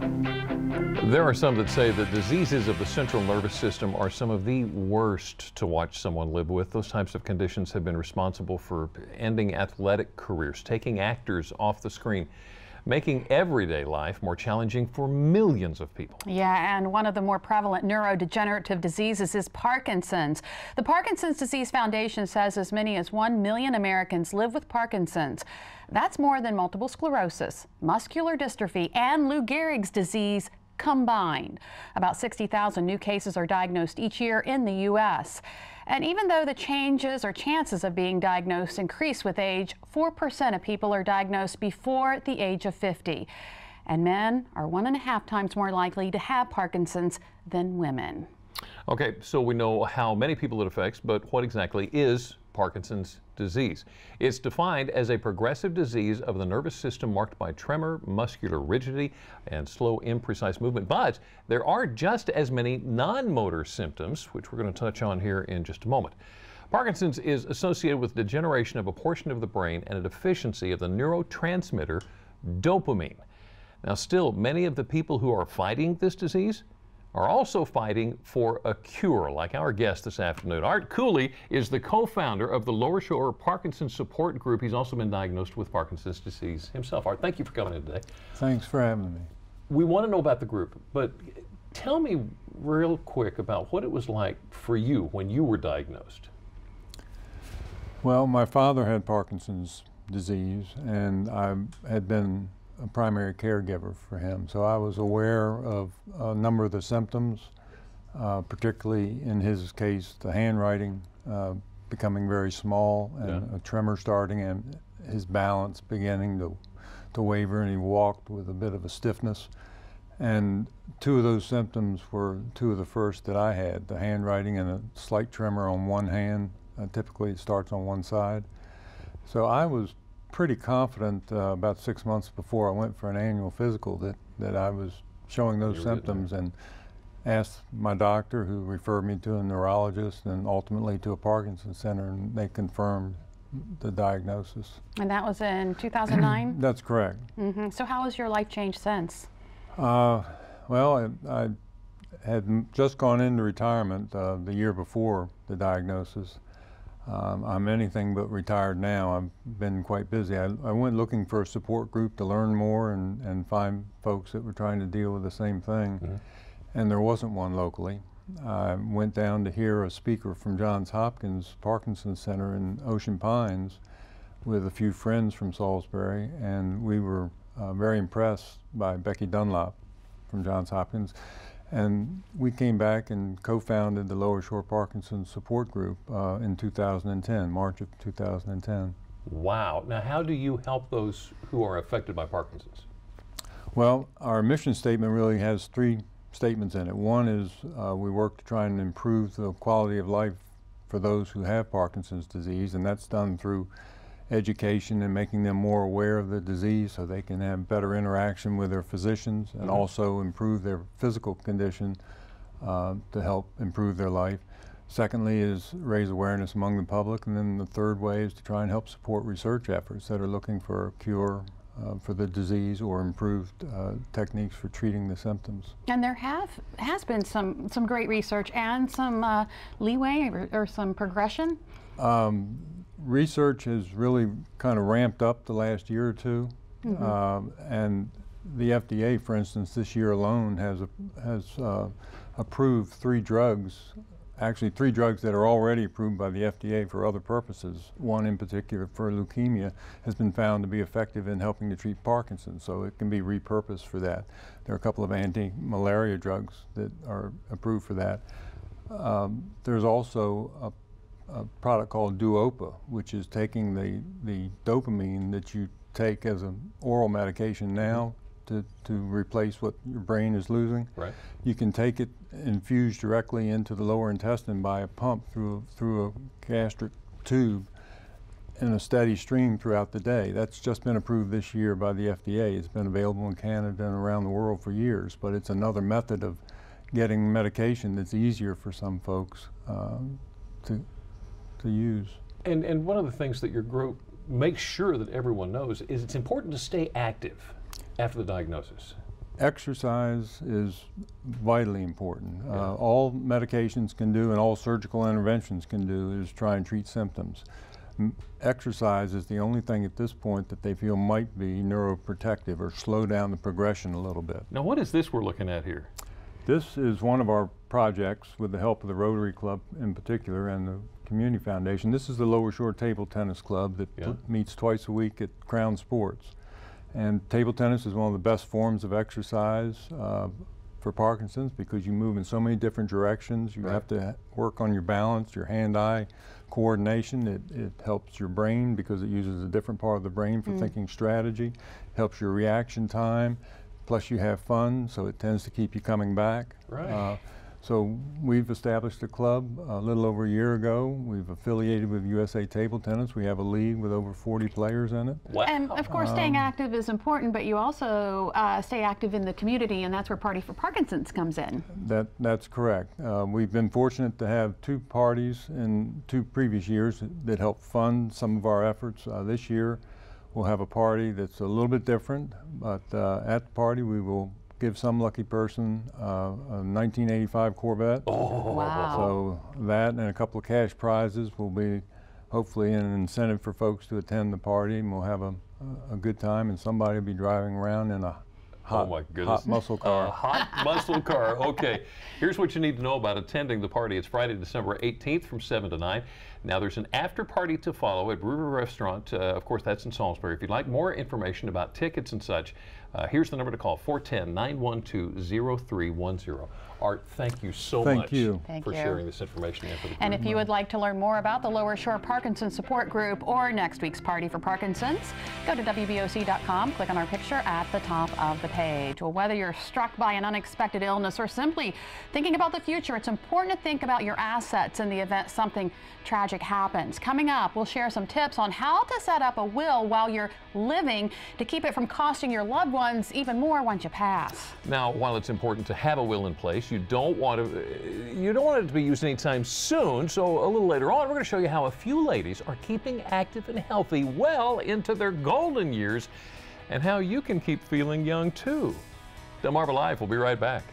There are some that say that diseases of the central nervous system are some of the worst to watch someone live with. Those types of conditions have been responsible for ending athletic careers, taking actors off the screen, making everyday life more challenging for millions of people. Yeah, and one of the more prevalent neurodegenerative diseases is Parkinson's. The Parkinson's Disease Foundation says as many as 1 million Americans live with Parkinson's. That's more than multiple sclerosis, muscular dystrophy, and Lou Gehrig's disease combined. About 60,000 new cases are diagnosed each year in the U.S. And even though the chances of being diagnosed increase with age, 4% of people are diagnosed before the age of 50. And men are 1.5 times more likely to have Parkinson's than women. Okay, so we know how many people it affects, but what exactly is Parkinson's disease? It's defined as a progressive disease of the nervous system marked by tremor, muscular rigidity, and slow, imprecise movement. But there are just as many non-motor symptoms, which we're going to touch on here in just a moment. Parkinson's is associated with degeneration of a portion of the brain and a deficiency of the neurotransmitter dopamine. Now, still, many of the people who are fighting this disease are also fighting for a cure, like our guest this afternoon. Art Cooley is the co-founder of the Lower Shore Parkinson Support Group. He's also been diagnosed with Parkinson's disease himself. Art, thank you for coming in today. Thanks for having me. We want to know about the group, but tell me real quick about what it was like for you when you were diagnosed. Well, my father had Parkinson's disease, and I had been a primary caregiver for him. So I was aware of a number of the symptoms, particularly in his case, the handwriting becoming very small and a tremor starting and his balance beginning to waver, and he walked with a bit of a stiffness. And two of those symptoms were two of the first that I had, the handwriting and a slight tremor on one hand. Typically it starts on one side. So I was pretty confident about 6 months before I went for an annual physical that I was showing those symptoms, and asked my doctor, who referred me to a neurologist and ultimately to a Parkinson's center, and they confirmed the diagnosis. And that was in 2009? That's correct. Mm-hmm. So how has your life changed since? Well, I had just gone into retirement the year before the diagnosis. I'm anything but retired now. I've been quite busy. I went looking for a support group to learn more and find folks that were trying to deal with the same thing. And there wasn't one locally. I went down to hear a speaker from Johns Hopkins Parkinson Center in Ocean Pines with a few friends from Salisbury, and we were very impressed by Becky Dunlop from Johns Hopkins. And we came back and co-founded the Lower Shore Parkinson Support Group in 2010, March of 2010. Wow. Now, how do you help those who are affected by Parkinson's? Well, our mission statement really has 3 statements in it. One is we work to try and improve the quality of life for those who have Parkinson's disease, and that's done through education and making them more aware of the disease so they can have better interaction with their physicians, and also improve their physical condition to help improve their life. Secondly is raise awareness among the public, and then the third way is to try and help support research efforts that are looking for a cure for the disease or improved techniques for treating the symptoms. And there has been some great research and some leeway or some progression? Research has really kind of ramped up the last year or two, and the FDA, for instance, this year alone has approved 3 drugs, actually 3 drugs that are already approved by the FDA for other purposes. One in particular for leukemia has been found to be effective in helping to treat Parkinson's, so it can be repurposed for that. There are a couple of anti-malaria drugs that are approved for that. There's also a product called Duopa, which is taking the dopamine that you take as an oral medication now to replace what your brain is losing. Right. You can take it infused directly into the lower intestine by a pump through a gastric tube in a steady stream throughout the day. That's just been approved this year by the FDA. It's been available in Canada and around the world for years, but it's another method of getting medication that's easier for some folks to use. And one of the things that your group makes sure that everyone knows is it's important to stay active after the diagnosis. Exercise is vitally important. All medications can do and all surgical interventions can do is try and treat symptoms. Exercise is the only thing at this point that they feel might be neuroprotective or slow down the progression a little bit. Now, what is this we're looking at here? This is one of our projects with the help of the Rotary Club in particular and the Community Foundation. This is the Lower Shore Table Tennis Club that meets twice a week at Crown Sports. And table tennis is one of the best forms of exercise for Parkinson's because you move in so many different directions. You have to work on your balance, your hand-eye coordination. It helps your brain because it uses a different part of the brain for thinking strategy. It helps your reaction time. Plus you have fun, so it tends to keep you coming back. Right. So we've established a club a little over a year ago. We've affiliated with USA Table Tennis. We have a league with over 40 players in it. Wow. And of course staying active is important, but you also stay active in the community, and that's where Party for Parkinson's comes in. That's correct. We've been fortunate to have 2 parties in 2 previous years that helped fund some of our efforts. This year we'll have a party that's a little bit different, but at the party we will give some lucky person a 1985 Corvette. Oh, wow. So that and a couple of cash prizes will be hopefully an incentive for folks to attend the party, and we'll have a good time, and somebody will be driving around in a hot muscle car. Hot muscle car. Okay. Here's what you need to know about attending the party. It's Friday, December 18th from 7 to 9. Now, there's an after party to follow at Brewer Restaurant. Of course, that's in Salisbury. If you'd like more information about tickets and such, here's the number to call, 410-912-0310. Art, thank you so much for sharing this information. And if you would like to learn more about the Lower Shore Parkinson Support Group or next week's Party for Parkinson's, go to WBOC.com, click on our picture at the top of the page. Well, whether you're struck by an unexpected illness or simply thinking about the future, it's important to think about your assets in the event something tragic happens. Coming up, we'll share some tips on how to set up a will while you're living to keep it from costing your loved ones even more once you pass. Now, while it's important to have a will in place, you don't want it to be used anytime soon. So a little later on, we're going to show you how a few ladies are keeping active and healthy well into their golden years, and how you can keep feeling young too. Delmarva Live will be right back.